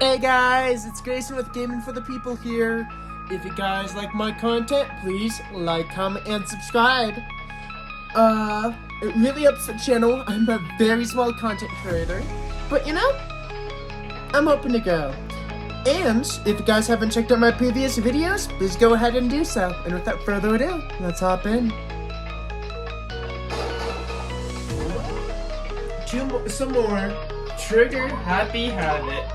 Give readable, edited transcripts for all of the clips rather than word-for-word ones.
Hey guys, it's Grayson with Gaming for the People here. If you guys like my content, please like, comment, and subscribe. It really helps the channel. I'm a very small content creator, but you know, I'm hoping to go. And if you guys haven't checked out my previous videos, please go ahead and do so. And without further ado, let's hop in. Some more Trigger Happy Havoc.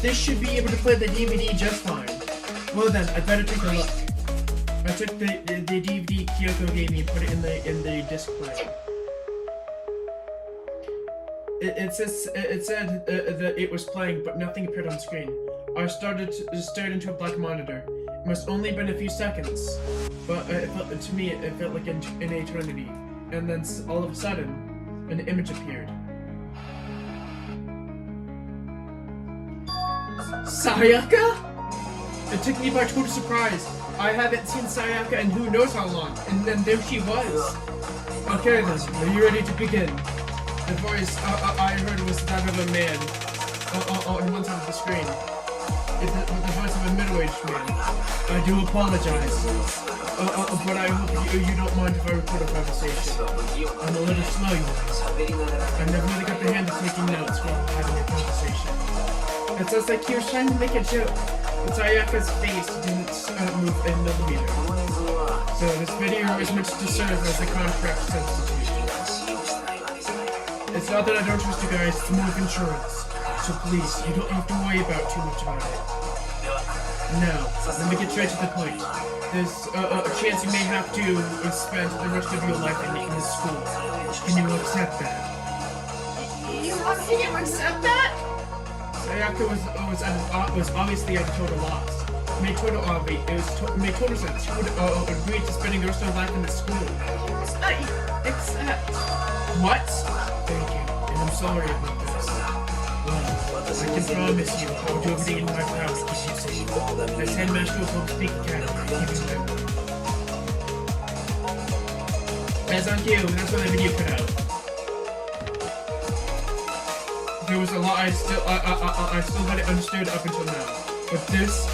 This should be able to play the DVD just fine. Well then, I better take a look. I took the DVD Kyoko gave me and put it in the disc player. It said that it was playing, but nothing appeared on screen. I stared into a black monitor. It must only have been a few seconds, but to me it felt like an eternity. And then all of a sudden, an image appeared. Sayaka? It took me by total surprise. I haven't seen Sayaka in who knows how long, and then there she was. Okay then, are you ready to begin? The voice I heard was that of a man on one side of the screen. It's the voice of a middle-aged man. I do apologize, but I hope you don't mind if I record a conversation. I'm a little slow, you know. I never really got the hand of taking notes while having a conversation. It sounds like he was trying to make a joke, but Sayaka's face didn't move a millimeter. So this video is meant to serve as a contract substitute. It's not that I don't trust you guys, it's more of insurance. So please, you don't have to worry about too much about it. Now, let me get straight to the point. There's a chance you may have to spend the rest of your life in this school. Can you accept that? You want me to accept that? Sayaka was obviously at a total loss. It made total sense. She would agree to spending the rest of her life in the school. Except... What? Thank you, and I'm sorry about this. Well, I can promise you I will do everything in my power to keep you safe. As headmaster of Hope Speak Academy, keeping my word. As on cue, that's when the video cut out. There was a lot I still had it understood up until now. But this,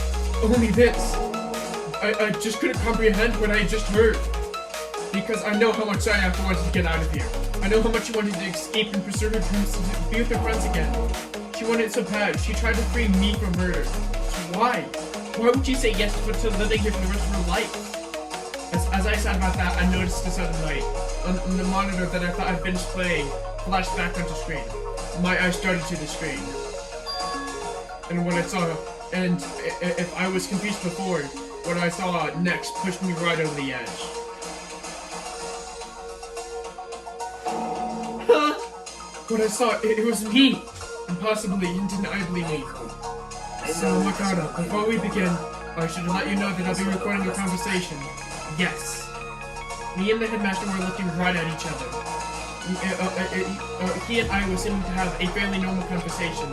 only this, I just couldn't comprehend what I just heard. Because I know how much Sayaka wanted to get out of here. I know how much she wanted to escape and pursue her dreams to be with her friends again. She wanted it so bad, she tried to free me from murder. So why? Why would she say yes to living here for the rest of her life? As I said about that, I noticed the sudden light on the monitor that I thought I'd finished playing flashed back onto screen. My eyes started to the screen. And what I saw, and if I was confused before, what I saw next pushed me right over the edge. Huh? What I saw, it was me! Impossibly, undeniably me. So, Makata, before we begin, I should let you know that I'll be recording a conversation. Yes. Me and the headmaster were looking right at each other. He and I were seeming to have a fairly normal conversation,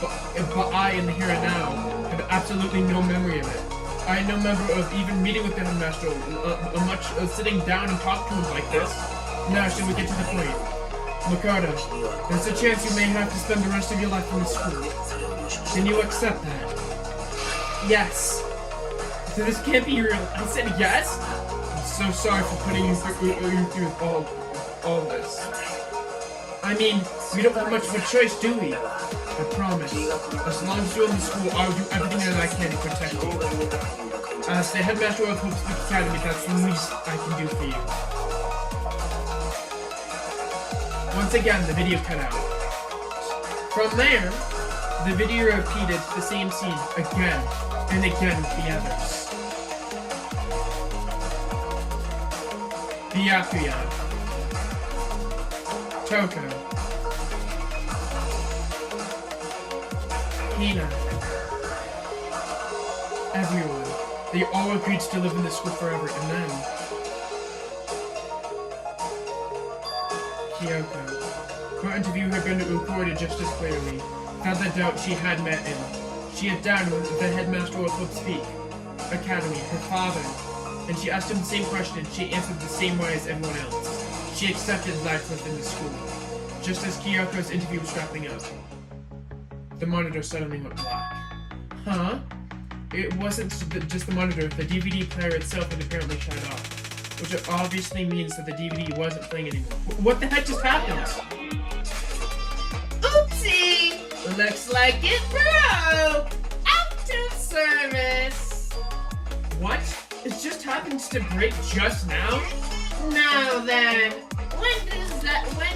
but I, in the here and now, have absolutely no memory of it. I had no memory of even meeting with the headmaster, much sitting down and talking to him like this. Now, should we get to the point? Makoto, there's a chance you may have to spend the rest of your life in the school. Can you accept that? Yes. So this can't be real. I said yes? I'm so sorry for putting you through all this. I mean, we don't have much of a choice, do we? I promise. As long as you're in the school, I will do everything that I can to protect you. As the headmaster of Hope Speak Academy, that's the least I can do for you. Once again, the video cut out. From there, the video repeated the same scene again and again with the others. Byakuya, Toko, Hina, everyone. They all agreed to live in this school forever, and then Kyoko. Her interview had been recorded just as clearly. Without the doubt, she had met him. She had doubted the headmaster would speak. Academy, her father. And she asked him the same question. She answered the same way as everyone else. She accepted life within the school. Just as Kyoko's interview was wrapping up, the monitor suddenly went black. Huh? It wasn't just the monitor. The DVD player itself had apparently shut off, which obviously means that the DVD wasn't playing anymore. What the heck just happened? Oopsie! Looks like it broke! Out of service! What? It just happened to break just now? Now then, when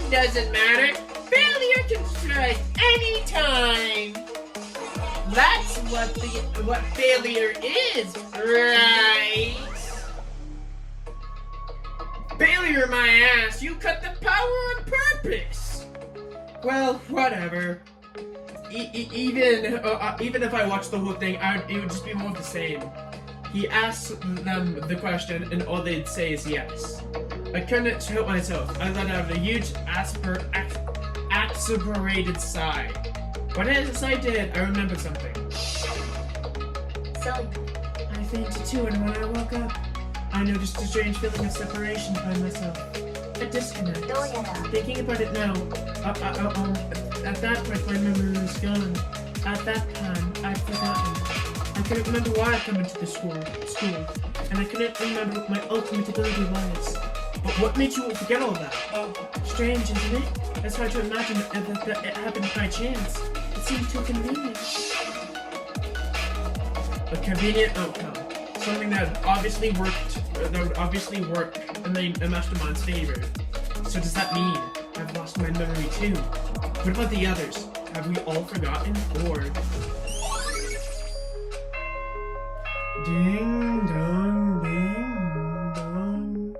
does it matter? Failure can strike any time! That's what failure is, right? Failure, my ass! You cut the power on purpose! Well, whatever. Even if I watched the whole thing, it would just be more of the same. He asked them the question, and all they'd say is yes. I couldn't help myself. I let out a huge aspirated sigh. But as I did, I remembered something. So, I fainted too, and when I woke up, I noticed a strange feeling of separation by myself. A disconnect. Thinking about it now, at that point my memory was gone. At that time, I'd forgotten. I couldn't remember why I come into the school, and I couldn't remember what my ultimate ability was. But what made you forget all that? Strange, isn't it? It's hard to imagine that it happened by chance. It seems too convenient. A convenient outcome. Something that would obviously work in the mastermind's favor. So does that mean I've lost my memory too? What about the others? Have we all forgotten? Or... Ding dong, ding dong.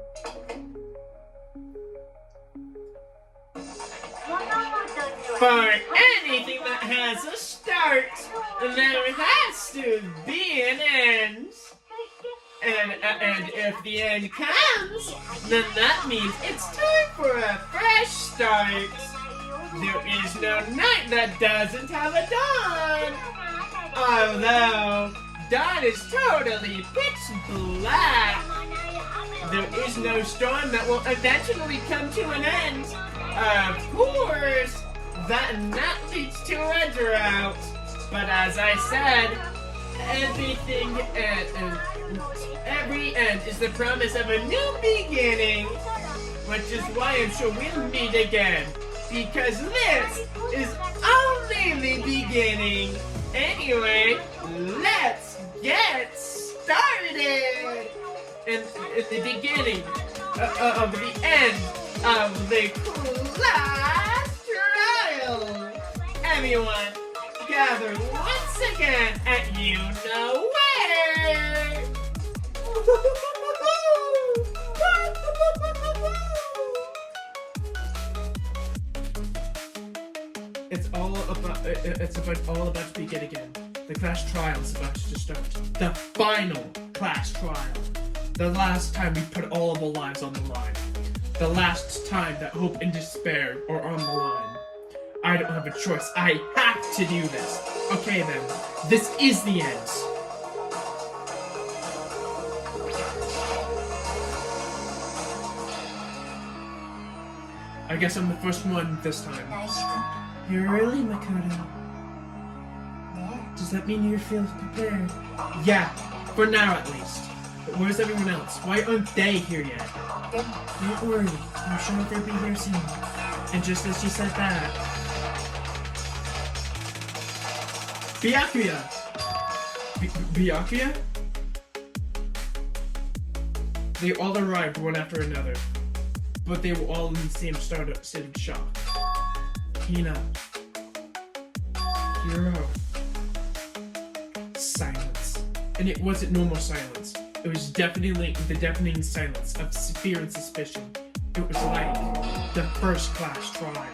For anything that has a start, there has to be an end. And if the end comes, then that means it's time for a fresh start. There is no night that doesn't have a dawn. Although dawn is totally pitch black. There is no storm that will eventually come to an end. Of course, that leads to a drought. But as I said, every end is the promise of a new beginning. Which is why I'm sure we'll meet again. Because this is only the beginning. Anyway, let's get started. In the beginning of the end of the class trial. Everyone, gather once again at you know where. It's all about to begin again. The class trial is about to start. The final class trial. The last time we put all of our lives on the line. The last time that hope and despair are on the line. I don't have a choice. I have to do this. Okay then. This is the end. I guess I'm the first one this time. You're early, Makoto. Does that mean you feel prepared? Yeah, for now at least. But where's everyone else? Why aren't they here yet? Don't worry, I'm sure they'll be here soon. And just as she said that... Byakuya! Byakuya? They all arrived one after another. But they were all in the same state of shock. Hina. Hiro. Silence. And it wasn't normal silence. It was definitely the deafening silence of fear and suspicion. It was like the first class trial.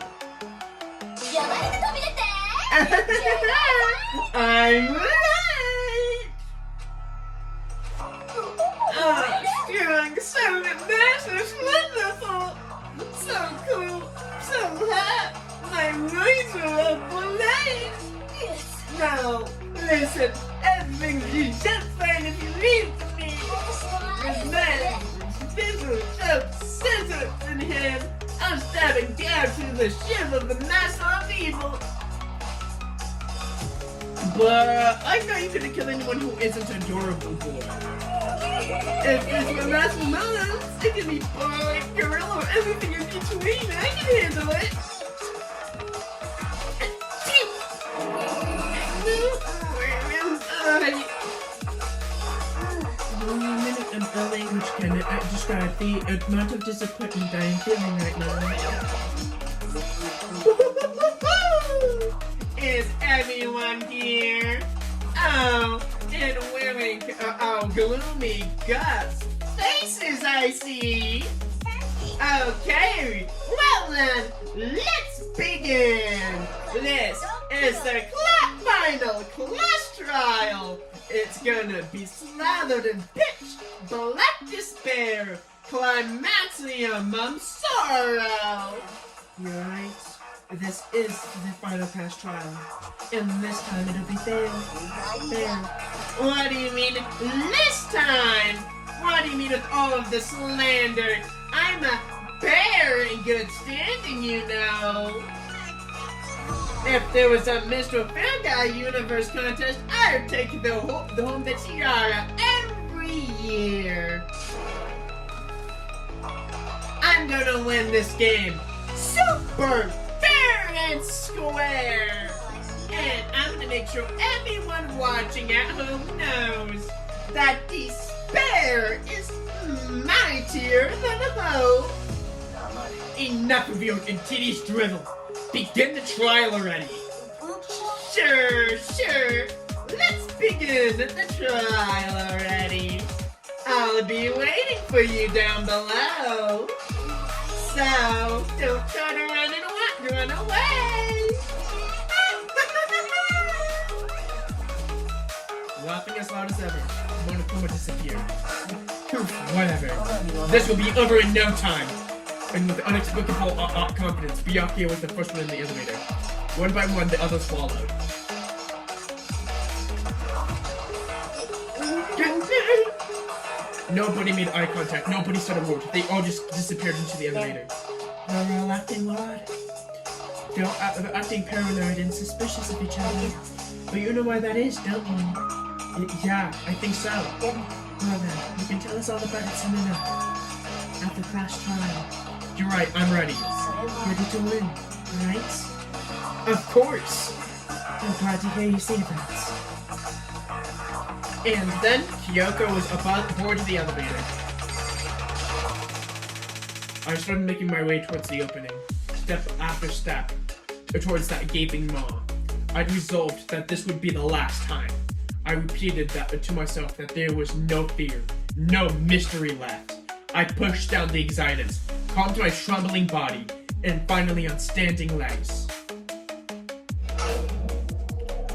I'm right! Strong, so massive, wonderful! So cool, so hot! My words are ablaze! Now, listen, everything's you just fine if you leave to me! With legs, scissors in hand, I'm stabbing down through the ship of the master of evil! But I thought you couldn't kill anyone who isn't adorable, boy. If it's my master moves, it can be boy, gorilla, or everything in between. I can handle it. One minute of the language can describe the amount of disappointment I am feeling right now. Is everyone here? Oh, and wearing gloomy guts faces I see. Okay, well then, let's begin. This is the final class trial. It's gonna be slathered in pitch black despair, climaxium of sorrow. You're right. This is the final class trial. And this time it'll be fair. Fair. What do you mean this time? What do you mean with all of the slander? I'm a bear in good standing, you know. If there was a Mr. Fair Guy Universe contest, I'd take the home the tiara every year. I'm gonna win this game. Super fair and square. And I'm gonna make sure everyone watching at home knows that despair is mightier than hope. Enough of your tedious drivel. Begin the trial already. Sure. Let's begin the trial already. I'll be waiting for you down below. So, don't try to run away. Laughing as loud as ever, Monokuma disappeared. Whatever. This will be over in no time. And with unexplicable confidence, Byakuya was the first one in the elevator. One by one, the others followed. Nobody made eye contact. Nobody said a word. They all just disappeared into the elevator. They're all acting odd. They're acting paranoid and suspicious of each other. But you know why that is, don't you? Yeah, I think so. Well then, you can tell us all about it soon enough. At the class trial. You're right, I'm ready. Ready to win, right? Of course! I'm glad to hear you say that. And then Kyoko was aboard the elevator. I started making my way towards the opening, step after step, towards that gaping maw. I'd resolved that this would be the last time. I repeated that to myself that there was no fear, no mystery left. I pushed down the anxieties, calmed my trembling body, and finally on standing legs.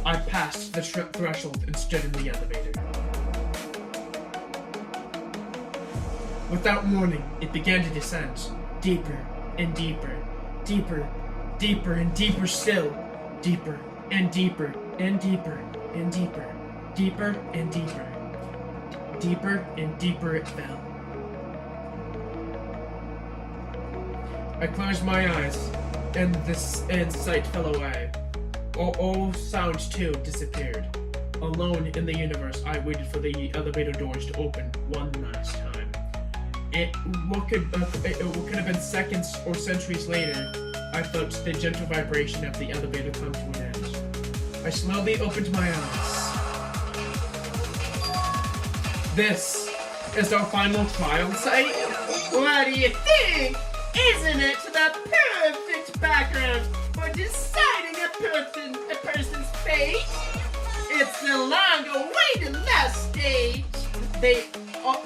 I passed the threshold and stood in the elevator. Without warning, it began to descend, deeper and deeper, deeper, deeper and deeper still, deeper and deeper and deeper and deeper, deeper and deeper, deeper and deeper it fell. I closed my eyes, and sight fell away. All sounds too disappeared. Alone in the universe, I waited for the elevator doors to open one last time. What could have been seconds or centuries later, I felt the gentle vibration of the elevator come to an end. I slowly opened my eyes. This is our final trial site? What do you think? Isn't it the perfect background for deciding a person's fate? It's the long-awaited last stage.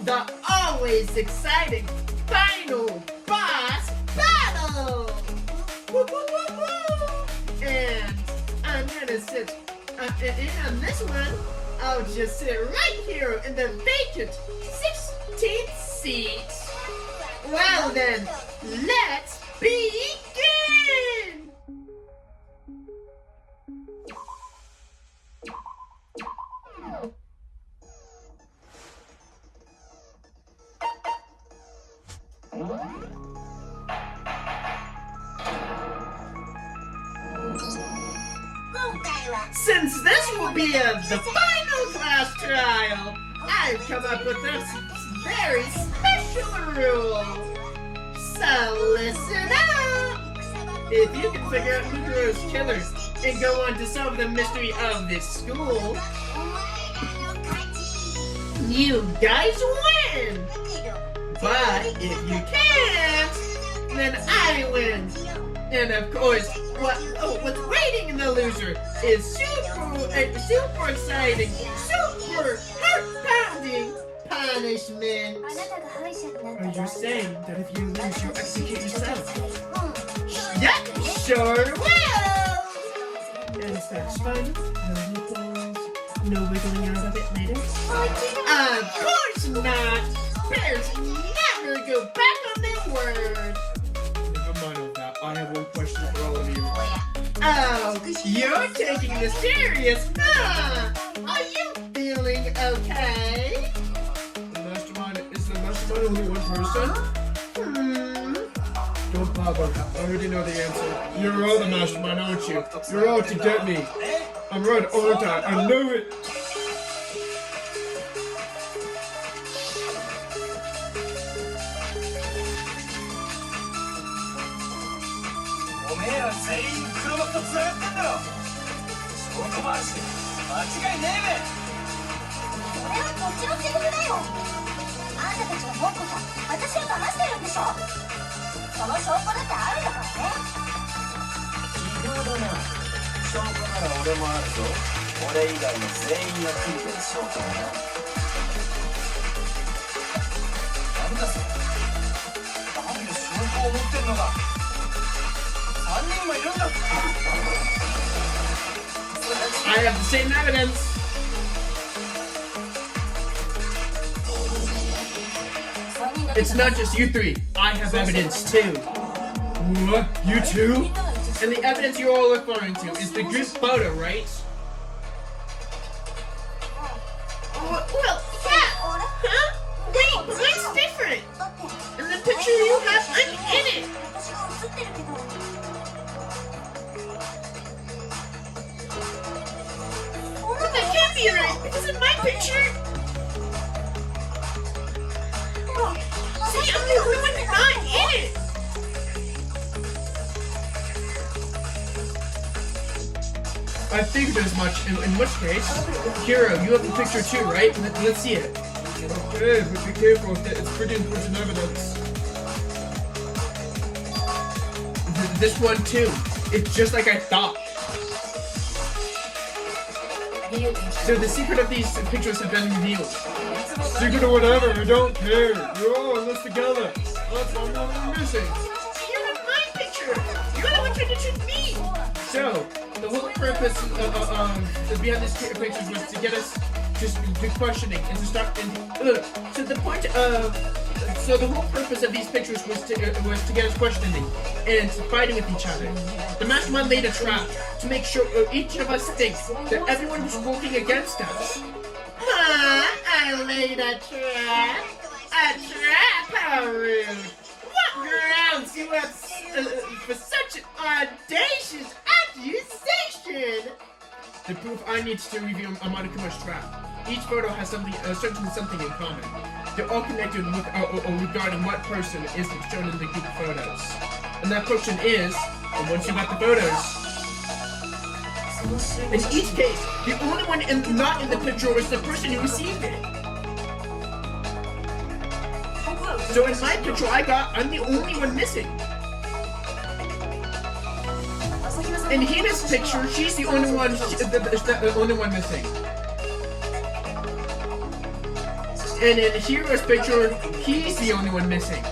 the always exciting final boss battle! Woo, woo, woo, woo. And I'm gonna sit, and on this one, I'll just sit right here in the vacant 16th seat. Well then, let's begin! Since this will be the final class trial, I've come up with this very special rule. So listen up! If you can figure out Mukuro's killer and go on to solve the mystery of this school, you guys win! But if you can't, then I win. And of course, what's waiting in the loser is super exciting, super heart-pounding punishment. Are you saying that if you lose, you execute yourself? Yep, sure will! And that's fun. No loopholes. No wiggling out of it later. Of course not! Bears never go back on their word! Never mind all that. I have one question for all of you. Oh, you're taking this serious, huh? Are you feeling okay? Is the mastermind only one person? Don't bother. I already know the answer. You're all the mastermind, aren't you? You're out to get me. I'm right, aren't I? I know it. I have the same evidence. It's not just you three. I have evidence too. What? You too? And the evidence you're all referring to is the group photo, right? Well, yeah. Huh? Wait, mine's different. And the picture you have, I'm in it. But that can't be right, because in my picture... See, I'm the only one not in it. I figured as much, in which case, Hiro, you have the picture too, right? Let's see it. Okay, but be careful, it's pretty important evidence. This one too. It's just like I thought. So the secret of these pictures have been revealed. Secret or whatever, I don't care. You're all in this together. That's one more we're missing. You're in my picture. You're the one trying to trick me. So, the whole purpose behind these pictures was to get us just to questioning and to start. So the point of the whole purpose of these pictures was to get us questioning and fighting with each other. The mastermind laid a trap to make sure each of us thinks that everyone was working against us. Huh? I laid a trap? A trap? How rude! What grounds you have for such an audacious accusation? The proof I need to review Amadokuma's trap. Each photo has something in common. They're all connected with, regarding what person is shown in the group photos. And that person is, and once you got the photos, in each case, the only one not in the picture was the person who received it. So in my picture I'm the only one missing. In Hina's picture, she's the only one, the only one missing. And in Hiro's picture, he's the only one missing.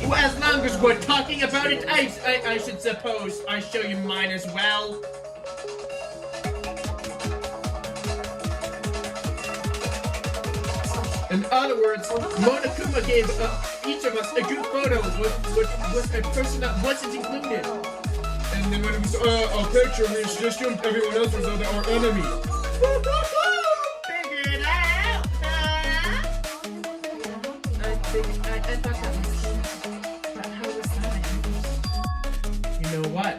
Well, as long as we're talking about it, I should suppose I show you mine as well. In other words, Monokuma gave each of us a group photo with a person that wasn't included. And then when it was a picture, we just assumed everyone else was our enemy. Figure it out, huh? I thought that was... But how was that? You know what?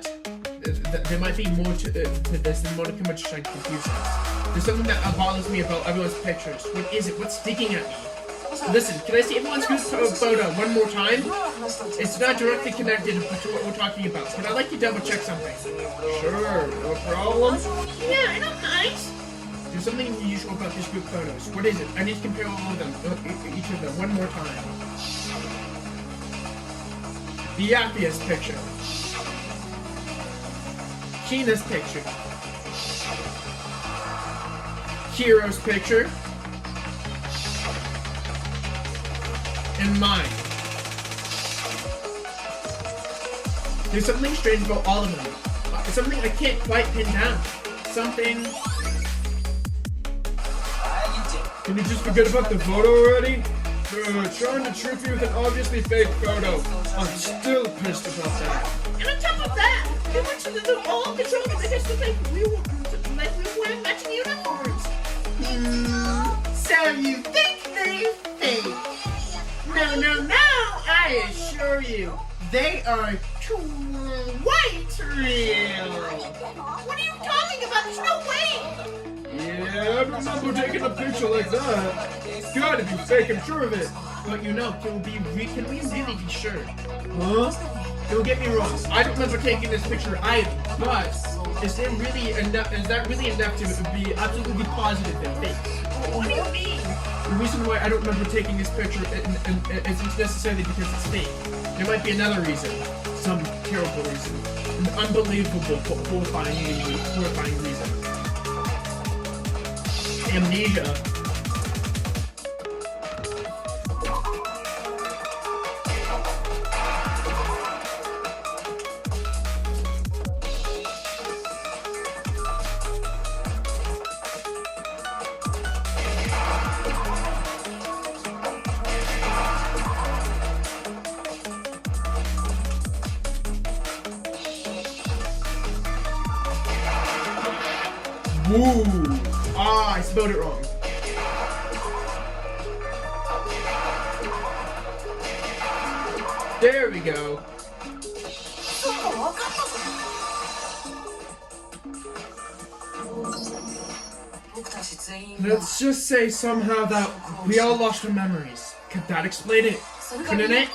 There might be more to this than Monokuma just trying to confuse us. There's something that bothers me about everyone's pictures. What is it? What's sticking at me? Listen, can I see everyone's group photo one more time? It's not directly connected to what we're talking about, but I'd like to double check something. Sure, no problem. Yeah, I don't mind. There's something unusual about these group photos. What is it? I need to compare all of them, each of them, one more time. Byakuya's picture. Sheena's picture. Hiro's picture. And mine. There's something strange about all of them. Something I can't quite pin down. Something... Can you just forget about the photo already? Trying to trick you with an obviously fake photo. I'm still pissed about that. And on top of that, they went to the all control and they just looked like we were wearing matching uniforms. So you think they fake? No, I assure you, they are quite real. What are you talking about? There's no way. Yeah, I remember taking a picture like that. It's gotta be fake, I'm sure of it. But you know, can we really be sure? Huh? Don't get me wrong, I don't remember taking this picture either, but is that really enough to be absolutely positive that fake? What do you mean? The reason why I don't remember taking this picture isn't necessarily because it's fake. There might be another reason. Some terrible reason. An unbelievable, horrifying reason. Amnesia. Woo! Ah, I spelled it wrong. There we go. Let's just say somehow that we all lost our memories. Could that explain it? Couldn't it?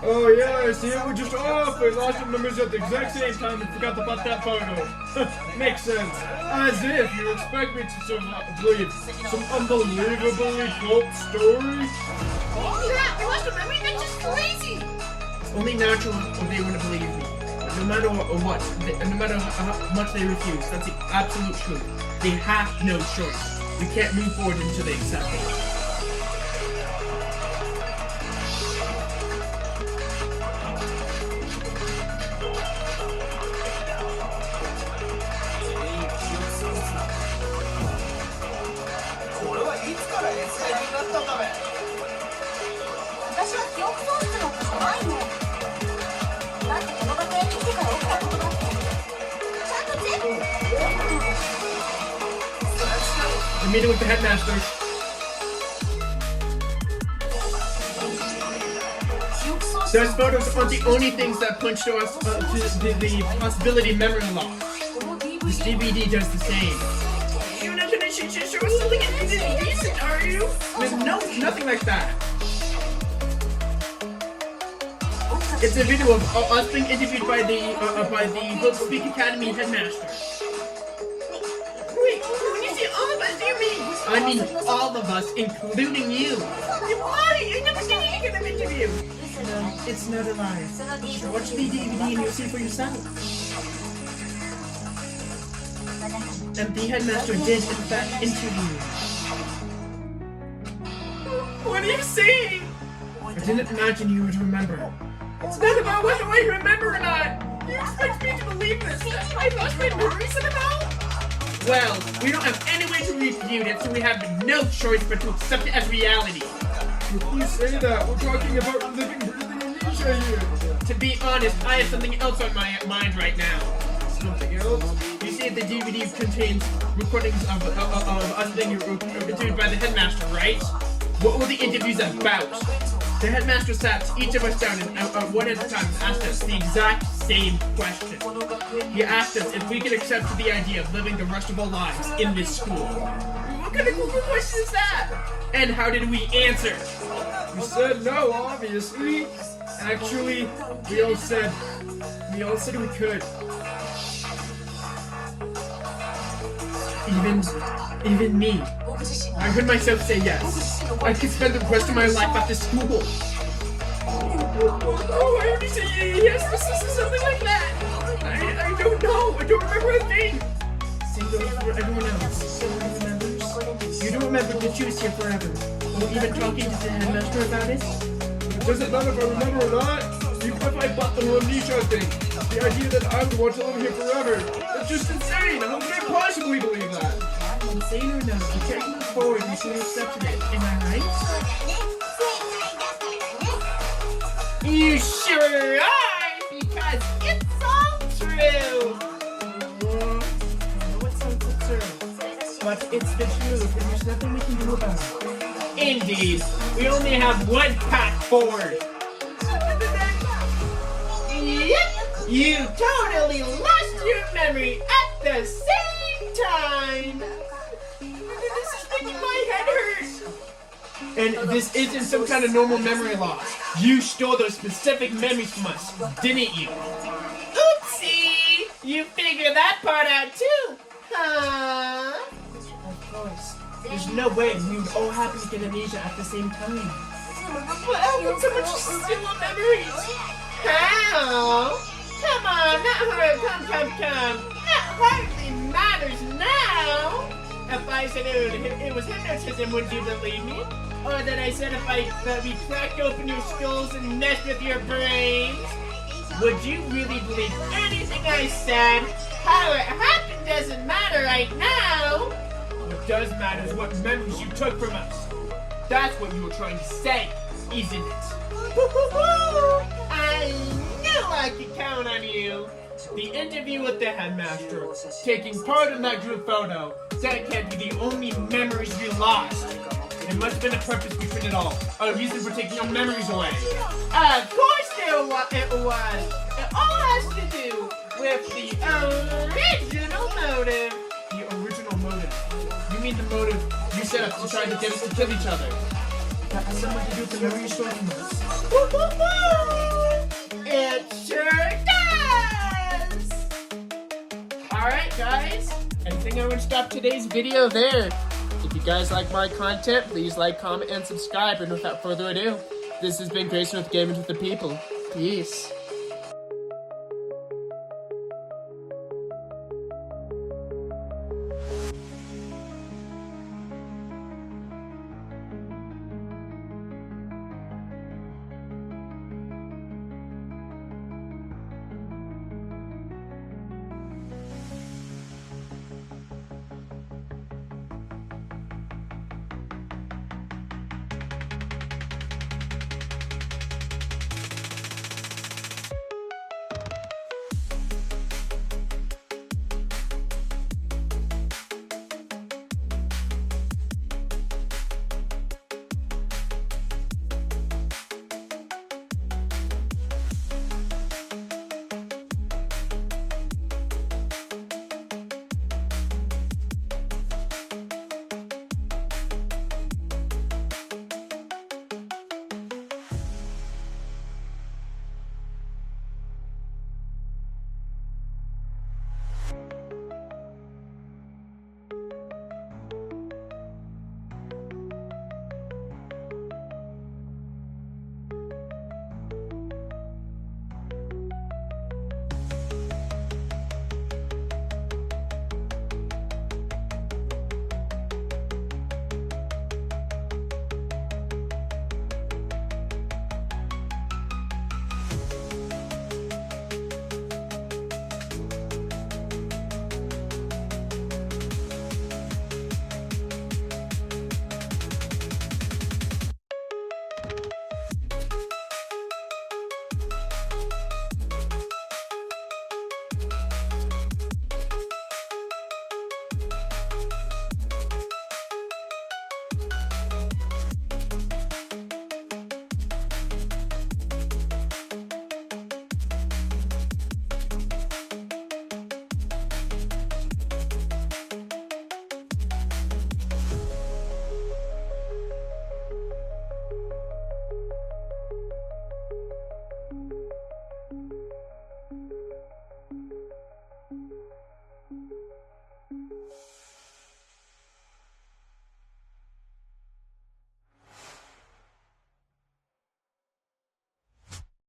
Oh yeah, I see it. We're just off. We lost our memories at the exact same time and forgot about that photo. Makes sense. As if you expect me to believe some unbelievably cult story. Yeah, we lost a memory. That's just crazy. Only natural if they wouldn't believe me. No matter what, no matter how much they refuse, that's the absolute truth. They have no choice. We can't move forward until they accept it. The meeting with the headmaster. Those photos aren't the only things that punch to us to the possibility of memory loss. This DVD does the same. You're not gonna show us something decent, are you? There's nothing like that. It's a video of us being interviewed by the Book Speak Academy headmaster. Wait, when you say all of us, do you mean? I mean all of us, including you. Why? I never seen any kind of interview. It's not a lie. Just watch the DVD and you'll see for yourself. And the headmaster did, in fact, interview. you saying? I didn't imagine you would remember. It's not about whether I remember or not. You expect me to believe this? I lost my memory somehow? Well, we don't have any way to refute it, so we have no choice but to accept it as reality. You say that. We're talking about living, breathing amnesia here. To be honest, I have something else on my mind right now. Something else? You see, the DVD contains recordings of us being interviewed by the headmaster, right? What were the interviews about? The headmaster sat each of us down and one at a time asked us the exact same question. He asked us if we could accept the idea of living the rest of our lives in this school. What kind of cool question is that? And how did we answer? We said no, obviously. Actually, we all said we could. Even me. I heard myself say yes. I could spend the rest of my life at this school. Oh, I heard you say yes, this is something like that. I don't know. I don't remember a thing. Same goes for everyone else. Someone remembers. You don't remember that you was here forever. Or even talking to the headmaster about it? It doesn't matter if I remember or not. Even if I bought the whole amnesia thing. The idea that I would want to live here forever. It's just insane. How can I possibly believe that? Insane or no, you can't move forward until you accepted it. Am I right? You sure are, because it's all true. What sounds absurd? But it's the truth, and there's nothing we can do about it. Indeed, we only have one path forward. Yep, you totally lost your memory at the same time. This is making my head hurt. And this isn't some kind of normal memory loss. You stole those specific memories from us, didn't you? Oopsie! You figured that part out too, huh? Of course. There's no way we would all happen to get amnesia at the same time. But how would someone just steal our memories? How? Come on, come. That hardly matters now. If I said it was hypnotism, would you believe me? Or that I said that we cracked open your skulls and messed with your brains? Would you really believe anything I said? How it happened doesn't matter right now. What does matter is what memories you took from us. That's what you were trying to say, isn't it? I knew I could count on you. The interview with the headmaster, taking part in that group photo, that can't be the only memories you lost. There must have been a purpose between it all, a reason for taking your memories away. Of course it was. It all has to do with the original motive. The original motive? You mean the motive you set up to try to get us to kill each other? That has something to do with the memory you stole from us. It sure does! Alright guys, I think I'm gonna stop today's video there. If you guys like my content, please like, comment, and subscribe. And without further ado, this has been Grayson with Gaming with the People. Peace.